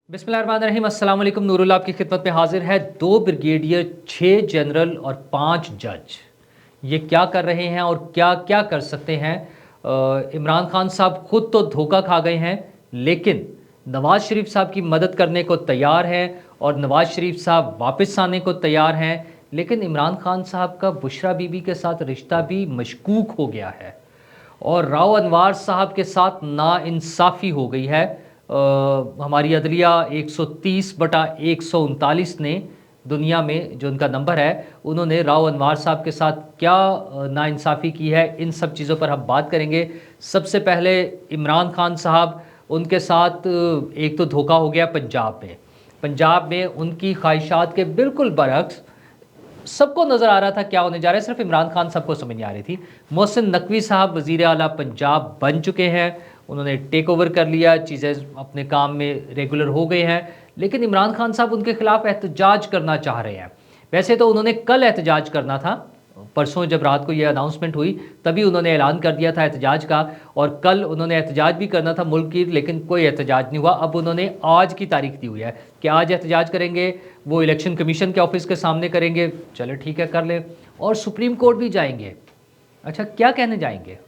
बिस्मिल्लाहिर्रहमानिर्रहीम। अस्सलाम वालेकुम। नूरुल्लाह आपकी खिदमत में हाजिर है। 2 ब्रिगेडियर, 6 जनरल और 5 जज, ये क्या कर रहे हैं और क्या क्या कर सकते हैं? इमरान खान साहब खुद तो धोखा खा गए हैं, लेकिन नवाज़ शरीफ साहब की मदद करने को तैयार हैं और नवाज़ शरीफ साहब वापस आने को तैयार हैं। लेकिन इमरान खान साहब का बुशरा बीबी के साथ रिश्ता भी मशकूक हो गया है और राव अनवार साहब के साथ नाइंसाफ़ी हो गई है। हमारी अदलिया 130/139 ने दुनिया में जो उनका नंबर है, उन्होंने राव अनवार साहब के साथ क्या नाइंसाफ़ी की है, इन सब चीज़ों पर हम बात करेंगे। सबसे पहले इमरान खान साहब, उनके साथ एक तो धोखा हो गया पंजाब में उनकी ख्वाहिशात के बिल्कुल बरक्स सबको नज़र आ रहा था क्या होने जा रहा है, सिर्फ इमरान खान साहब को समझ नहीं आ रही थी। मोहसिन नकवी साहब वज़ीर आला पंजाब बन चुके हैं, उन्होंने टेक ओवर कर लिया, चीज़ें अपने काम में रेगुलर हो गए हैं, लेकिन इमरान खान साहब उनके खिलाफ एहतजाज करना चाह रहे हैं। वैसे तो उन्होंने कल एहतजाज करना था, परसों जब रात को ये अनाउंसमेंट हुई तभी उन्होंने ऐलान कर दिया था एहतजाज का, और कल उन्होंने एहतजाज भी करना था मुल्क की, लेकिन कोई एहतजाज नहीं हुआ। अब उन्होंने आज की तारीख दी हुई है कि आज एहतजाज करेंगे, वो इलेक्शन कमीशन के ऑफिस के सामने करेंगे। चलो ठीक है, कर ले। और सुप्रीम कोर्ट भी जाएंगे। अच्छा, क्या कहने जाएंगे?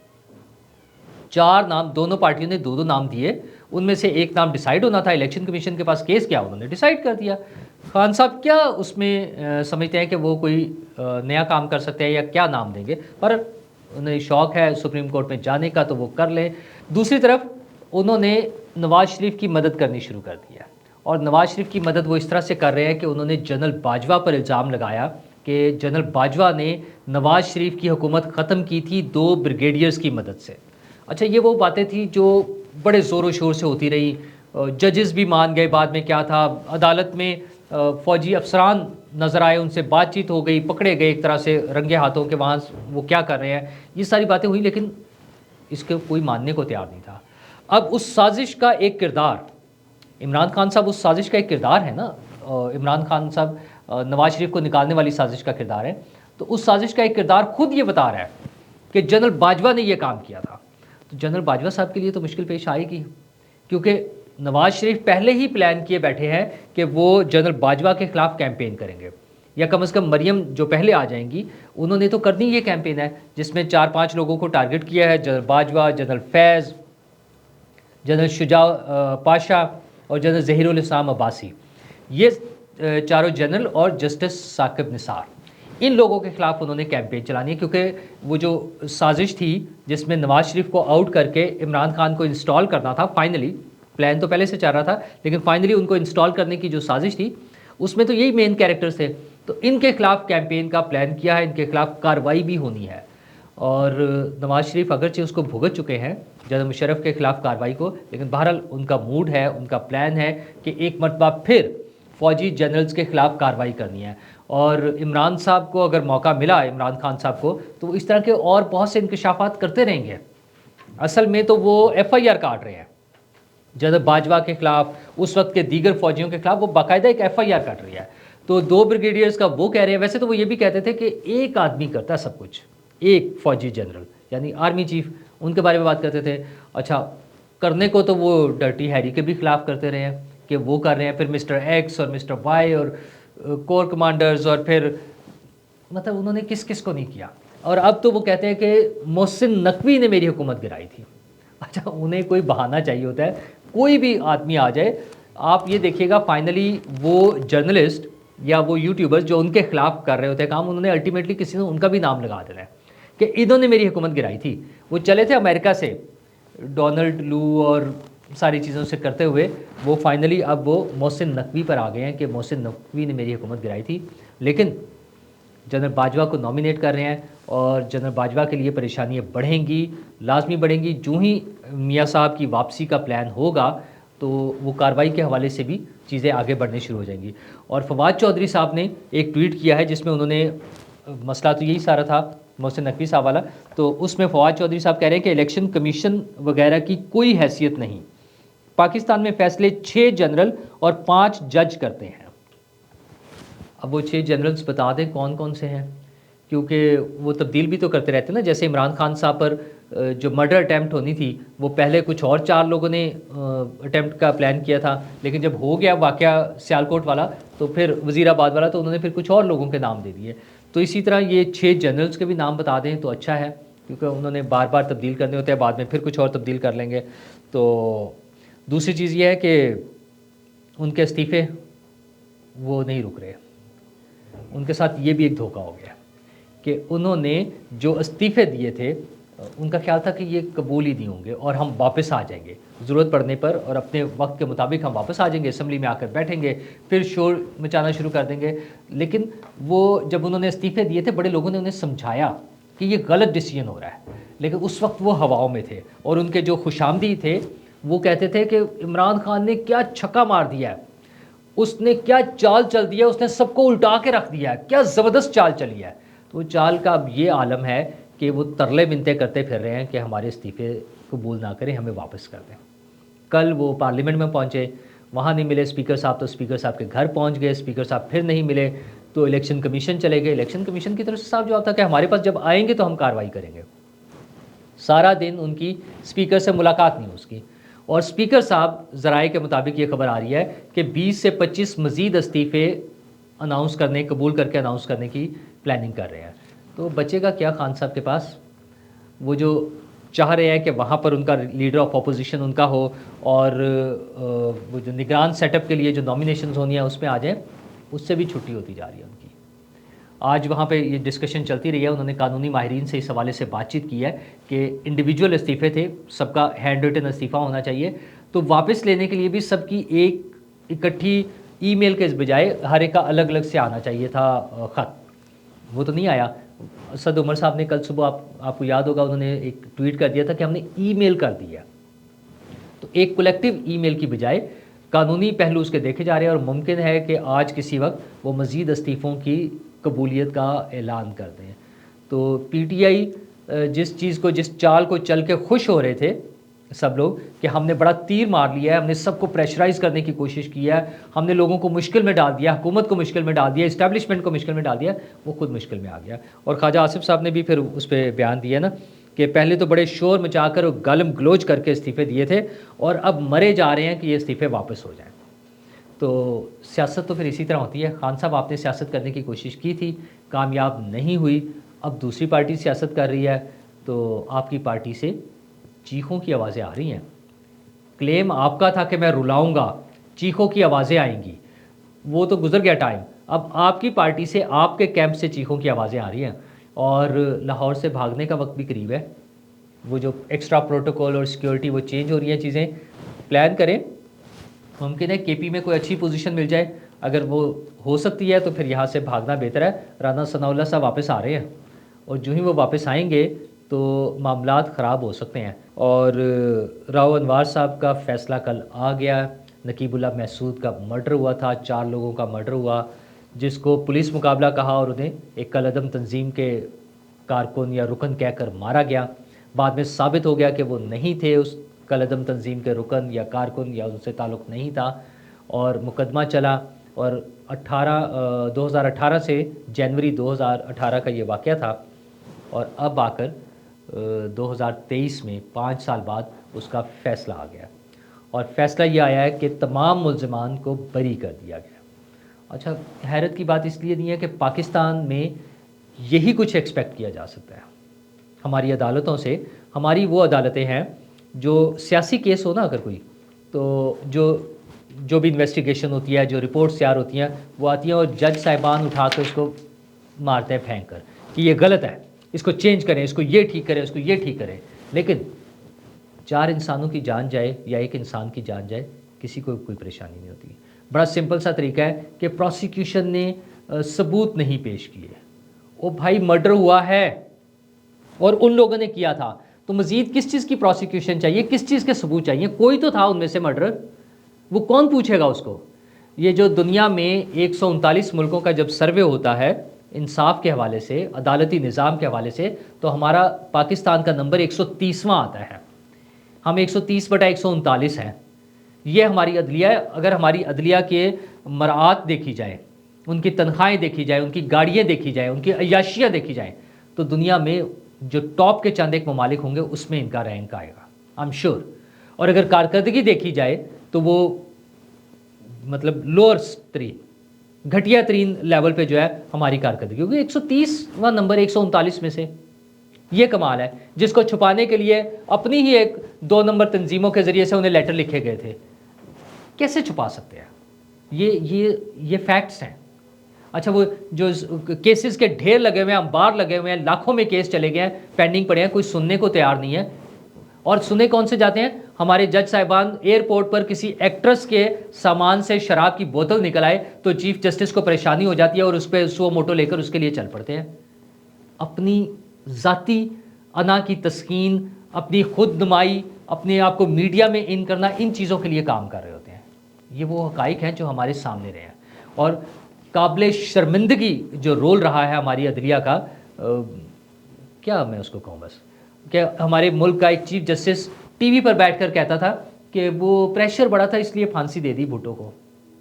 4 नाम, दोनों पार्टियों ने 2-2 नाम दिए, उनमें से एक नाम डिसाइड होना था। इलेक्शन कमीशन के पास केस किया, उन्होंने डिसाइड कर दिया। खान साहब क्या उसमें समझते हैं कि वो कोई नया काम कर सकते हैं या क्या नाम देंगे, पर उन्हें शौक़ है सुप्रीम कोर्ट में जाने का तो वो कर लें। दूसरी तरफ उन्होंने नवाज़ शरीफ की मदद करनी शुरू कर दी है, और नवाज़ शरीफ की मदद वो इस तरह से कर रहे हैं कि उन्होंने जनरल बाजवा पर इल्ज़ाम लगाया कि जनरल बाजवा ने नवाज़ शरीफ की हुकूमत ख़त्म की थी 2 ब्रिगेडियर्स की मदद से। अच्छा, ये वो बातें थी जो बड़े ज़ोरों शोर से होती रही, जजेस भी मान गए। बाद में क्या था, अदालत में फ़ौजी अफसरान नज़र आए, उनसे बातचीत हो गई, पकड़े गए एक तरह से रंगे हाथों के, वहाँ वो क्या कर रहे हैं, ये सारी बातें हुई, लेकिन इसके कोई मानने को तैयार नहीं था। अब उस साजिश का एक किरदार, इमरान खान साहब उस साजिश का एक किरदार है ना। इमरान खान साहब नवाज़ शरीफ को निकालने वाली साजिश का किरदार है, तो उस साजिश का एक किरदार खुद ये बता रहा है कि जनरल बाजवा ने ये काम किया था। तो जनरल बाजवा साहब के लिए तो मुश्किल पेश आएगी, क्योंकि नवाज़ शरीफ पहले ही प्लान किए बैठे हैं कि वो जनरल बाजवा के ख़िलाफ़ कैंपेन करेंगे, या कम से कम मरियम जो पहले आ जाएंगी उन्होंने तो करनी ये कैंपेन है, जिसमें 4-5 लोगों को टारगेट किया है। जनरल बाजवा, जनरल फैज़, जनरल शुजा पाशा और जनरल ज़हीरुल इस्लाम अब्बासी, ये चारों जनरल और जस्टिस साकिब निसार, इन लोगों के ख़िलाफ़ उन्होंने कैंपेन चलानी है। क्योंकि वो जो साजिश थी जिसमें नवाज़ शरीफ को आउट करके इमरान खान को इंस्टॉल करना था, फाइनली प्लान तो पहले से चल रहा था, लेकिन फाइनली उनको इंस्टॉल करने की जो साजिश थी उसमें तो यही मेन कैरेक्टर्स थे। तो इनके खिलाफ कैंपेन का प्लान किया है, इनके खिलाफ कार्रवाई भी होनी है। और नवाज़ शरीफ अगरचे उसको भुगत चुके हैं, जनरल मुशर्रफ के ख़िलाफ़ कार्रवाई को, लेकिन बहरहाल उनका मूड है, उनका प्लान है कि एक मरतबा फिर फ़ौजी जनरल्स के ख़िलाफ़ कार्रवाई करनी है। और इमरान साहब को अगर मौका मिला, इमरान खान साहब को, तो वो इस तरह के और बहुत से इंकशाफात करते रहेंगे। असल में तो वो FIR काट रहे हैं जनरल बाजवा के ख़िलाफ़, उस वक्त के दीगर फ़ौजियों के ख़िलाफ़ वो बाकायदा एक FIR काट रही है। तो 2 ब्रिगेडियर्स का वो कह रहे हैं। वैसे तो वो ये भी कहते थे कि एक आदमी करता सब कुछ, एक फ़ौजी जनरल यानी आर्मी चीफ, उनके बारे में बात करते थे। अच्छा, करने को तो वो डर्टी हैरी के भी ख़िलाफ़ करते रहे हैं कि वो कर रहे हैं, फिर मिस्टर X और मिस्टर Y और कोर कमांडर्स, और फिर मतलब उन्होंने किस किस को नहीं किया। और अब तो वो कहते हैं कि मोहसिन नकवी ने मेरी हुकूमत गिराई थी। अच्छा, उन्हें कोई बहाना चाहिए होता है, कोई भी आदमी आ जाए। आप ये देखिएगा, फाइनली वो जर्नलिस्ट या वो यूट्यूबर्स जो उनके खिलाफ कर रहे होते हैं काम, उन्होंने अल्टीमेटली किसी ने उनका भी नाम लगा देना है कि इन्होंने मेरी हुकूमत गिराई थी। वो चले थे अमेरिका से डोनाल्ड लू और सारी चीज़ों से करते हुए, वो फाइनली अब वो मोहसिन नकवी पर आ गए हैं कि मोहसिन नकवी ने मेरी हुकूमत गिराई थी। लेकिन जनरल बाजवा को नॉमिनेट कर रहे हैं, और जनरल बाजवा के लिए परेशानियाँ बढ़ेंगी, लाजमी बढ़ेंगी। जो ही मियाँ साहब की वापसी का प्लान होगा तो वो कार्रवाई के हवाले से भी चीज़ें आगे बढ़ने शुरू हो जाएंगी। और फवाद चौधरी साहब ने एक ट्वीट किया है जिसमें उन्होंने, मसला तो यही सारा था मोहसिन नकवी साहब वाला, तो उसमें फवाद चौधरी साहब कह रहे हैं कि इलेक्शन कमीशन वगैरह की कोई हैसियत नहीं, पाकिस्तान में फ़ैसले 6 जनरल और 5 जज करते हैं। अब वो 6 जनरल्स बता दें कौन कौन से हैं, क्योंकि वो तब्दील भी तो करते रहते हैं ना। जैसे इमरान खान साहब पर جو مرڈر اٹیمپٹ ہونی تھی وہ پہلے کچھ اور 4 لوگوں نے اٹیمپٹ کا پلان کیا تھا، لیکن جب ہو گیا واقعہ سیالکوٹ والا تو پھر وزیر آباد والا، تو انہوں نے پھر کچھ اور لوگوں کے نام دے دیے. تو اسی طرح یہ 6 جنرلز کے بھی نام بتا دیں تو اچھا ہے، کیونکہ انہوں نے بار بار تبدیل کرنے ہوتے ہیں، بعد میں پھر کچھ اور تبدیل کر لیں گے. تو دوسری چیز یہ ہے کہ ان کے استعفے وہ نہیں رک رہے. ان کے ساتھ یہ بھی ایک دھوکہ ہو گیا کہ انہوں نے جو استعفے دیے تھے ان کا خیال تھا کہ یہ قبول ہی نہیں ہوں گے اور ہم واپس آ جائیں گے ضرورت پڑنے پر، اور اپنے وقت کے مطابق ہم واپس آ جائیں گے، اسمبلی میں آ کر بیٹھیں گے، پھر شور مچانا شروع کر دیں گے. لیکن وہ جب انہوں نے استعفے دیے تھے، بڑے لوگوں نے انہیں سمجھایا کہ یہ غلط ڈیسیجن ہو رہا ہے، لیکن اس وقت وہ ہواؤں میں تھے. اور ان کے جو خوشامدی تھے وہ کہتے تھے کہ عمران خان نے کیا چھکا مار دیا ہے، اس نے کیا چال چل دیا، اس نے سب کو الٹا کے رکھ دیا ہے، کیا زبردست چال چلی ہے. تو وہ چال کا اب یہ عالم ہے کہ وہ ترلے منتیں کرتے پھر رہے ہیں کہ ہمارے استعفے قبول نہ کریں، ہمیں واپس کر دیں. کل وہ پارلیمنٹ میں پہنچے، وہاں نہیں ملے اسپیکر صاحب، تو اسپیکر صاحب کے گھر پہنچ گئے، اسپیکر صاحب پھر نہیں ملے تو الیکشن کمیشن چلے گئے. الیکشن کمیشن کی طرف سے صاحب جواب تھا کہ ہمارے پاس جب آئیں گے تو ہم کارروائی کریں گے. سارا دن ان کی اسپیکر سے ملاقات نہیں اس کی، اور اسپیکر صاحب ذرائع کے مطابق یہ خبر آ رہی ہے کہ 20 سے 25 مزید استعفے اناؤنس کرنے، قبول کر کے اناؤنس کرنے کی پلاننگ کر رہے ہیں. تو بچے گا کیا خان صاحب کے پاس؟ وہ جو چاہ رہے ہیں کہ وہاں پر ان کا لیڈر آف اپوزیشن ان کا ہو، اور وہ جو نگران سیٹ اپ کے لیے جو نامینیشنز ہونی ہیں اس میں آ جائیں، اس سے بھی چھٹی ہوتی جا رہی ہے ان کی. آج وہاں پہ یہ ڈسکشن چلتی رہی ہے، انہوں نے قانونی ماہرین سے اس حوالے سے بات چیت کی ہے کہ انڈیویجول استعفے تھے، سب کا ہینڈ ریٹن استعفیٰ ہونا چاہیے، تو واپس لینے کے لیے بھی سب کی ایک اکٹھی ای میل کے بجائے ہر ایک کا الگ الگ سے آنا چاہیے تھا خط. وہ تو نہیں آیا. اسد عمر صاحب نے کل صبح آپ کو یاد ہوگا انہوں نے ایک ٹویٹ کر دیا تھا کہ ہم نے ای میل کر دیا. تو ایک کلیکٹیو ای میل کی بجائے قانونی پہلو اس کے دیکھے جا رہے ہیں، اور ممکن ہے کہ آج کسی وقت وہ مزید استعفوں کی قبولیت کا اعلان کر دیں. تو پی ٹی آئی جس چیز کو، جس چال کو چل کے خوش ہو رہے تھے سب لوگ کہ ہم نے بڑا تیر مار لیا ہے، ہم نے سب کو پریشرائز کرنے کی کوشش کی ہے، ہم نے لوگوں کو مشکل میں ڈال دیا، حکومت کو مشکل میں ڈال دیا، اسٹیبلشمنٹ کو مشکل میں ڈال دیا، وہ خود مشکل میں آ گیا. اور خواجہ آصف صاحب نے بھی پھر اس پہ بیان دیا نا کہ پہلے تو بڑے شور مچا کر گالم گلوچ کر کے استعفے دیے تھے، اور اب مرے جا رہے ہیں کہ یہ استعفے واپس ہو جائیں. تو سیاست تو پھر اسی طرح ہوتی ہے. خان صاحب آپ نے سیاست کرنے کی کوشش کی تھی، کامیاب نہیں ہوئی، اب دوسری پارٹی سیاست کر رہی ہے، تو آپ کی پارٹی سے چیخوں کی آوازیں آ رہی ہیں. کلیم آپ کا تھا کہ میں رلاؤں گا، چیخوں کی آوازیں آئیں گی، وہ تو گزر گیا ٹائم. اب آپ کی پارٹی سے، آپ کے کیمپ سے چیخوں کی آوازیں آ رہی ہیں، اور لاہور سے بھاگنے کا وقت بھی قریب ہے. وہ جو ایکسٹرا پروٹوکول اور سیکیورٹی وہ چینج ہو رہی ہیں چیزیں، پلان کریں. ممکن ہے کے پی میں کوئی اچھی پوزیشن مل جائے، اگر وہ ہو سکتی ہے تو پھر یہاں سے بھاگنا بہتر ہے. رانا ثناء اللہ صاحب واپس آ رہے ہیں، اور جو ہی وہ واپس آئیں گے تو معاملات خراب ہو سکتے ہیں. اور راؤ انوار صاحب کا فیصلہ کل آ گیا. نقیب اللہ محسود کا مرڈر ہوا تھا، 4 لوگوں کا مرڈر ہوا، جس کو پولیس مقابلہ کہا اور انہیں ایک کالعدم تنظیم کے کارکن یا رکن کہہ کر مارا گیا. بعد میں ثابت ہو گیا کہ وہ نہیں تھے اس کالعدم تنظیم کے رکن یا کارکن، یا ان سے تعلق نہیں تھا، اور مقدمہ چلا. اور 2018 سے جنوری 2018 کا یہ واقعہ تھا، اور اب آ کر 2023 میں 5 سال بعد اس کا فیصلہ آ گیا، اور فیصلہ یہ آیا ہے کہ تمام ملزمان کو بری کر دیا گیا. اچھا، حیرت کی بات اس لیے نہیں ہے کہ پاکستان میں یہی کچھ ایکسپیکٹ کیا جا سکتا ہے ہماری عدالتوں سے. ہماری وہ عدالتیں ہیں جو سیاسی کیس ہو نا اگر کوئی، تو جو بھی انویسٹیگیشن ہوتی ہے، جو رپورٹس تیار ہوتی ہیں، وہ آتی ہیں اور جج صاحبان اٹھا کر اس کو مارتے ہیں پھینک کر کہ یہ غلط ہے، اس کو چینج کریں، اس کو یہ ٹھیک کریں، اس کو یہ ٹھیک کریں. لیکن 4 انسانوں کی جان جائے یا 1 انسان کی جان جائے، کسی کو کوئی پریشانی نہیں ہوتی. بڑا سمپل سا طریقہ ہے کہ پروسیکیوشن نے ثبوت نہیں پیش کیے. او بھائی، مرڈر ہوا ہے اور ان لوگوں نے کیا تھا، تو مزید کس چیز کی پروسیکیوشن چاہیے، کس چیز کے ثبوت چاہیے؟ کوئی تو تھا ان میں سے مرڈر، وہ کون پوچھے گا اس کو؟ یہ جو دنیا میں 139 ملکوں کا جب سروے ہوتا ہے انصاف کے حوالے سے، عدالتی نظام کے حوالے سے، تو ہمارا پاکستان کا نمبر 130واں آتا ہے. ہم 130/139 ہیں. یہ ہماری عدلیہ ہے. اگر ہماری عدلیہ کے مراعات دیکھی جائیں، ان کی تنخواہیں دیکھی جائیں، ان کی گاڑیاں دیکھی جائیں، ان کی عیاشیاں دیکھی جائیں، تو دنیا میں जो टॉप के चंद एक ममालिक होंगे उसमें इनका रैंक आएगा, आई एम श्योर। और अगर कारकर्दगी देखी जाए तो वो मतलब लोअर तरीन, घटिया तरीन लेवल पे जो है हमारी कारकर्दगी होगी। 130वां नंबर 139 में से, ये कमाल है, जिसको छुपाने के लिए अपनी ही एक 2 नंबर तंजीमों के ज़रिए से उन्हें लेटर लिखे गए थे। कैसे छुपा सकते हैं? ये फैक्ट्स हैं। अच्छा, वो जो केसेस के ढेर लगे हुए हैं, अंबार लगे हुए हैं, लाखों में केस चले गए हैं, पेंडिंग पड़े हैं, कोई सुनने को तैयार नहीं है। और सुने कौन से जाते हैं? हमारे जज साहिबान एयरपोर्ट पर किसी एक्ट्रेस के सामान से शराब की बोतल निकल आए तो चीफ जस्टिस को परेशानी हो जाती है और उस पर सो मोटो लेकर उसके लिए चल पड़ते हैं। अपनी ज़ाती अना की तस्कीन, अपनी खुद नुमाई, अपने आप को मीडिया में इन करना, इन चीज़ों के लिए काम कर रहे होते हैं। ये वो हकाइक हैं जो हमारे सामने रहे हैं। और काबिल शर्मिंदगी जो रोल रहा है हमारी अदलिया का, क्या मैं उसको कहूँ, बस कि हमारे मुल्क का एक चीफ जस्टिस टीवी पर बैठकर कहता था कि वो प्रेशर बढ़ा था इसलिए फांसी दे दी भुट्टो को।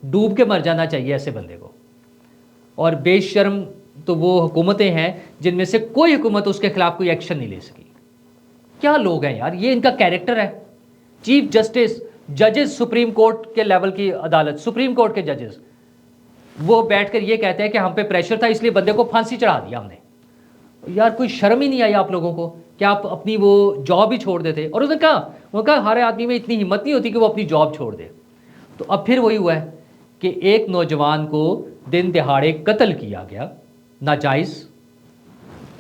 डूब के मर जाना चाहिए ऐसे बंदे को। और बेशर्म तो वो हुकूमतें हैं जिनमें से कोई हुकूमत उसके खिलाफ कोई एक्शन नहीं ले सकी। क्या लोग हैं यार, ये इनका कैरेक्टर है। चीफ जस्टिस, जजेस, सुप्रीम कोर्ट के लेवल की अदालत, सुप्रीम कोर्ट के जजेस, वो बैठकर ये कहते हैं कि हम पे प्रेशर था इसलिए बंदे को फांसी चढ़ा दिया हमने। यार कोई शर्म ही नहीं आई आप लोगों को कि आप अपनी वो जॉब ही छोड़ देते? और उसने कहा हर आदमी में इतनी हिम्मत नहीं होती कि वो अपनी जॉब छोड़ दे। तो अब फिर वही हुआ है कि एक नौजवान को दिन दिहाड़े कत्ल किया गया नाजायज़,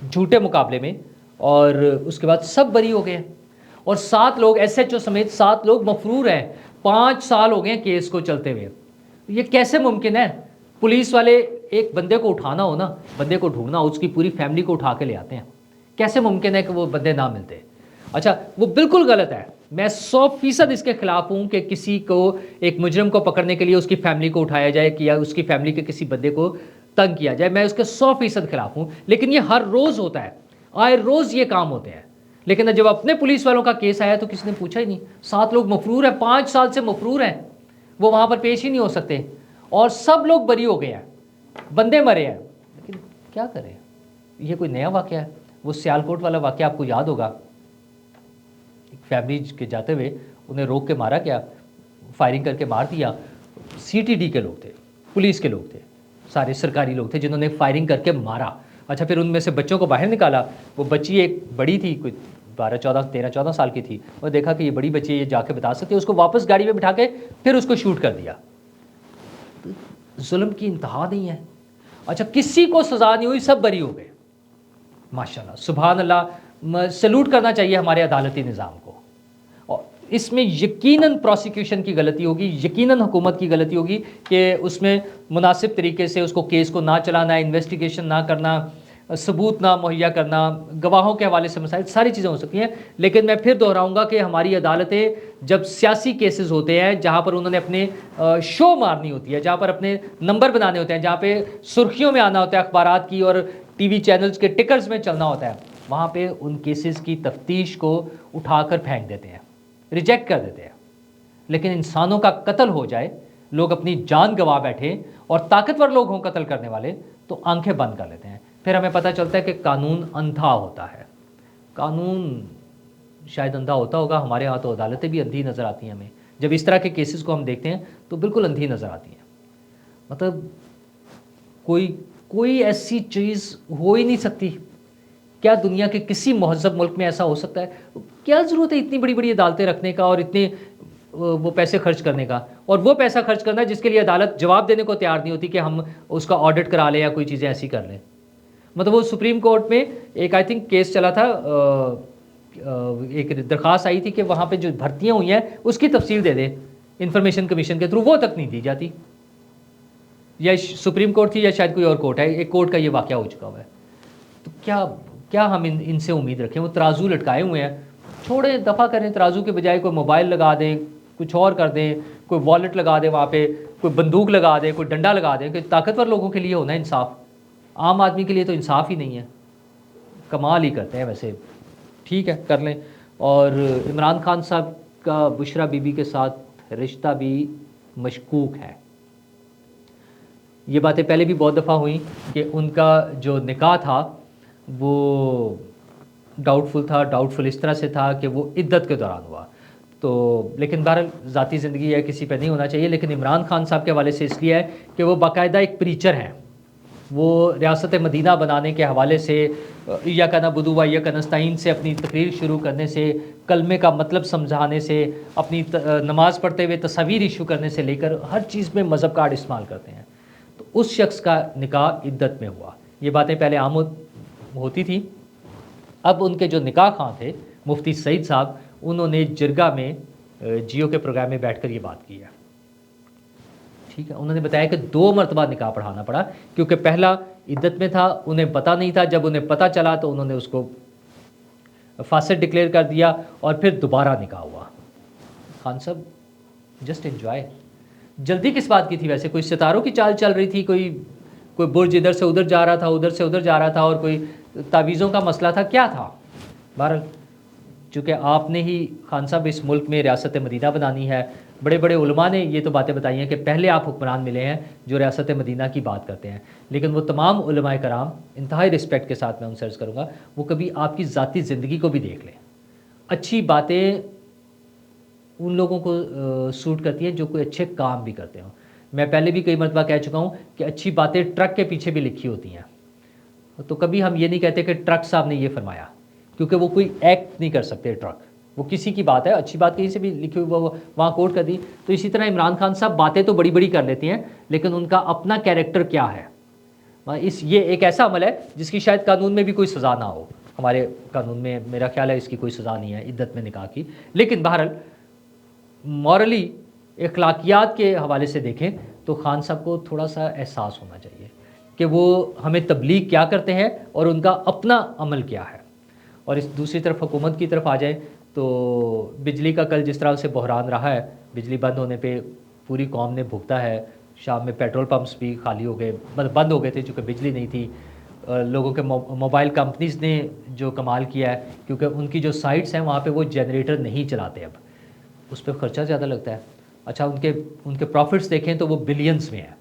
झूठे मुकाबले में, और उसके बाद सब बरी हो गए। और 7 लोग, SHO समेत 7 लोग मफरूर हैं। 5 साल हो गए केस को चलते हुए। ये कैसे मुमकिन है? पुलिस वाले एक बंदे को उठाना हो ना, बंदे को ढूंढना हो, उसकी पूरी फैमिली को उठा के ले आते हैं। कैसे मुमकिन है कि वो बंदे ना मिलते? अच्छा, वो बिल्कुल गलत है। मैं 100% इसके खिलाफ हूँ कि किसी को, एक मुजरिम को पकड़ने के लिए उसकी फैमिली को उठाया जाए कि या उसकी फैमिली के किसी बंदे को तंग किया जाए। मैं उसके 100% खिलाफ हूँ। लेकिन ये हर रोज़ होता है, आए रोज़ ये काम होते हैं। लेकिन जब अपने पुलिस वालों का केस आया तो किसी ने पूछा ही नहीं। 7 लोग मफरूर हैं, 5 साल से मफरूर हैं, वो वहाँ पर पेश ही नहीं हो सकते। और सब लोग बरी हो गए हैं, बंदे मरे हैं। लेकिन क्या करें, ये कोई नया वाक़या है? वो सियालकोट वाला वाक़या आपको याद होगा, एक फैमिली के जाते हुए उन्हें रोक के मारा गया, फायरिंग करके मार दिया। CTD के लोग थे, पुलिस के लोग थे, सारे सरकारी लोग थे जिन्होंने फायरिंग करके मारा। अच्छा, फिर उनमें से बच्चों को बाहर निकाला। वो बच्ची एक बड़ी थी, कोई 13 14 साल की थी। और देखा कि ये बड़ी बच्ची है, ये जाके बता सकती है, उसको वापस गाड़ी में बिठा के फिर उसको शूट कर दिया। जुल्म की इंतहा नहीं है। अच्छा, किसी को सज़ा नहीं हुई, सब बरी हो गए। माशाल्लाह, सुभान अल्लाह, सैल्यूट करना चाहिए हमारे अदालती निज़ाम को। और इसमें यकीनन प्रोसिक्यूशन की गलती होगी, यकीनन हुकूमत की गलती होगी कि उसमें मुनासिब तरीके से उसको केस को ना चलाना, इन्वेस्टिगेशन ना करना, सबूत ना मुहैया करना, गवाहों के हवाले से मसाइल, सारी चीज़ें हो सकती हैं। लेकिन मैं फिर दोहराऊंगा कि हमारी अदालतें जब सियासी केसेस होते हैं, जहाँ पर उन्होंने अपने शो मारनी होती है, जहाँ पर अपने नंबर बनाने होते हैं, जहाँ पे सुर्खियों में आना होता है अखबारात की और TV चैनल्स के टिकर्स में चलना होता है, वहाँ पे उन केसेस की तफ्तीश को उठाकर फेंक देते हैं, रिजेक्ट कर देते हैं। लेकिन इंसानों का कत्ल हो जाए, लोग अपनी जान गंवा बैठे और ताकतवर लोग हों कत्ल करने वाले, तो आंखें बंद कर लेते हैं। फिर हमें पता चलता है कि कानून अंधा होता है। कानून शायद अंधा होता होगा, हमारे यहाँ तो अदालतें भी अंधी नज़र आती हैं हमें। जब इस तरह के केसेस को हम देखते हैं तो बिल्कुल अंधी नज़र आती हैं। मतलब कोई ऐसी चीज़ हो ही नहीं सकती। क्या दुनिया के किसी महज़ब मुल्क में ऐसा हो सकता है? क्या ज़रूरत है इतनी बड़ी बड़ी अदालतें रखने का और इतने वो पैसे खर्च करने का, और वो पैसा खर्च करना जिसके लिए अदालत जवाब देने को तैयार नहीं होती कि हम उसका ऑडिट करा लें या कोई चीज़ें ऐसी कर लें। मतलब वो सुप्रीम कोर्ट में एक आई थिंक केस चला था, एक दरख्वास्त आई थी कि वहाँ पे जो भर्तियाँ हुई हैं उसकी तफसील दे दे इंफॉर्मेशन कमीशन के थ्रू, वो तक नहीं दी जाती। या सुप्रीम कोर्ट थी या शायद कोई और कोर्ट है, एक कोर्ट का ये वाक़या हो चुका हुआ है। तो क्या हम इनसे उम्मीद रखें? वो तराजू लटकाए हुए हैं, छोड़ें, दफ़ा करें। तराजू के बजाय कोई मोबाइल लगा दें, कुछ और कर दें, कोई वॉलेट लगा दें, वहाँ पे कोई बंदूक लगा दें, कोई डंडा लगा दें, कि ताकतवर लोगों के लिए होना इंसाफ। आम आदमी के लिए तो इंसाफ ही नहीं है। कमाल ही करते हैं वैसे। ठीक है, कर लें। और इमरान खान साहब का बुशरा बीबी के साथ रिश्ता भी मशकूक है। ये बातें पहले भी बहुत दफ़ा हुई कि उनका जो निकाह था वो डाउटफुल था, डाउटफुल इस तरह से था कि वो इद्दत के दौरान हुआ। तो लेकिन बहरहाल ज़ाती ज़िंदगी है, किसी पे नहीं होना चाहिए। लेकिन इमरान खान साहब के हवाले से इसलिए है कि वो बाकायदा एक प्रीचर हैं। वो रियासत मदीना बनाने के हवाले से इय्याक नअबुदु व इय्याक नस्तईन से अपनी तकरीर शुरू करने से, कलमे का मतलब समझाने से, अपनी नमाज़ पढ़ते हुए तस्वीर इशू करने से लेकर हर चीज़ में मज़हब कार्ड इस्तेमाल करते हैं। तो उस शख्स का निकाह इद्दत में हुआ। ये बातें पहले आम होती थी। अब उनके जो निकाह खां थे मुफ्ती सईद साहब, उन्होंने जिरगा में जियो के प्रोग्राम में बैठकर ये बात की है। ठीक है, उन्होंने बताया कि 2 मरतबा निकाह पढ़ाना पड़ा, क्योंकि पहला इद्दत में था, उन्हें पता नहीं था। जब उन्हें पता चला तो उन्होंने उसको फासिद डिक्लेयर कर दिया और फिर दोबारा निकाह हुआ। खान साहब जस्ट एंजॉय। जल्दी किस बात की थी वैसे? कोई सितारों की चाल चल रही थी, कोई बुर्ज इधर से उधर जा रहा था, उधर से उधर जा रहा था, और कोई तावीज़ों का मसला था, क्या था? बहरहाल चूँकि आपने ही खान साहब इस मुल्क में रियासत मदीना बनानी है, बड़े बड़े उलमा ने ये तो बातें बताई हैं कि पहले आप हुक्मरान मिले हैं जो रियासत मदीना की बात करते हैं। लेकिन वो तमाम उलमाए कराम, इंतहाई रिस्पेक्ट के साथ मैं उनसे अर्ज़ करूँगा, वो कभी आपकी ज़ाती ज़िंदगी को भी देख लें। अच्छी बातें उन लोगों को सूट करती हैं जो कोई अच्छे काम भी करते हों। मैं पहले भी कई मरतबा कह चुका हूँ कि अच्छी बातें ट्रक के पीछे भी लिखी होती हैं। तो कभी हम ये नहीं कहते कि ट्रक साहब ने ये फरमाया, क्योंकि वो कोई एक्ट नहीं कर सकते ट्रक, वो किसी की बात है, अच्छी बात कहीं से भी लिखी हुई वो वहाँ कोट कर दी। तो इसी तरह इमरान खान साहब बातें तो बड़ी बड़ी कर लेते हैं, लेकिन उनका अपना कैरेक्टर क्या है, ये एक ऐसा अमल है जिसकी शायद कानून में भी कोई सज़ा ना हो। हमारे कानून में मेरा ख्याल है इसकी कोई सज़ा नहीं है इद्दत में निकाह की। लेकिन बहरहाल मॉरली, अखलाकियात के हवाले से देखें तो खान साहब को थोड़ा सा एहसास होना चाहिए कि वो हमें तबलीग क्या करते हैं और उनका अपना अमल क्या है। और इस दूसरी तरफ हुकूमत की तरफ आ जाए तो बिजली का कल जिस तरह से बहरान रहा है, बिजली बंद होने पे पूरी कौम ने भुगता है। शाम में पेट्रोल पंप्स भी खाली हो गए, मतलब बंद हो गए थे चूँकि बिजली नहीं थी। लोगों के मोबाइल कंपनीज़ ने जो कमाल किया है, क्योंकि उनकी जो साइट्स हैं वहाँ पे वो जनरेटर नहीं चलाते, अब उस पर ख़र्चा ज़्यादा लगता है। अच्छा, उनके प्रॉफिट्स देखें तो वो बिलियंस में है,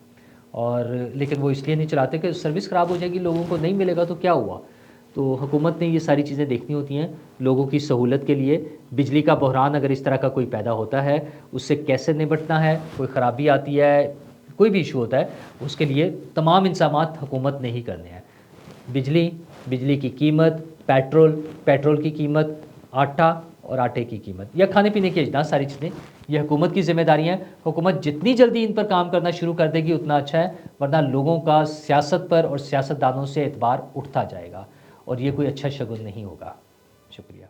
और लेकिन वो इसलिए नहीं चलाते कि सर्विस ख़राब हो जाएगी, लोगों को नहीं मिलेगा तो क्या हुआ। तो हुकूमत ने ये सारी चीज़ें देखनी होती हैं लोगों की सहूलत के लिए। बिजली का बहरान अगर इस तरह का कोई पैदा होता है, उससे कैसे निपटना है, कोई ख़राबी आती है, कोई भी इशू होता है, उसके लिए तमाम इंतज़ामात हुकूमत ने ही करने हैं। बिजली की कीमत, पेट्रोल की कीमत, आटा और आटे की कीमत, या खाने पीने की अजनास, सारी चीज़ें ये हुकूमत की ज़िम्मेदारी हैं। हुकूमत जितनी जल्दी इन पर काम करना शुरू कर देगी उतना अच्छा है, वरना लोगों का सियासत पर और सियासतदानों से एतबार उठता जाएगा, और ये कोई अच्छा शगुन नहीं होगा। शुक्रिया।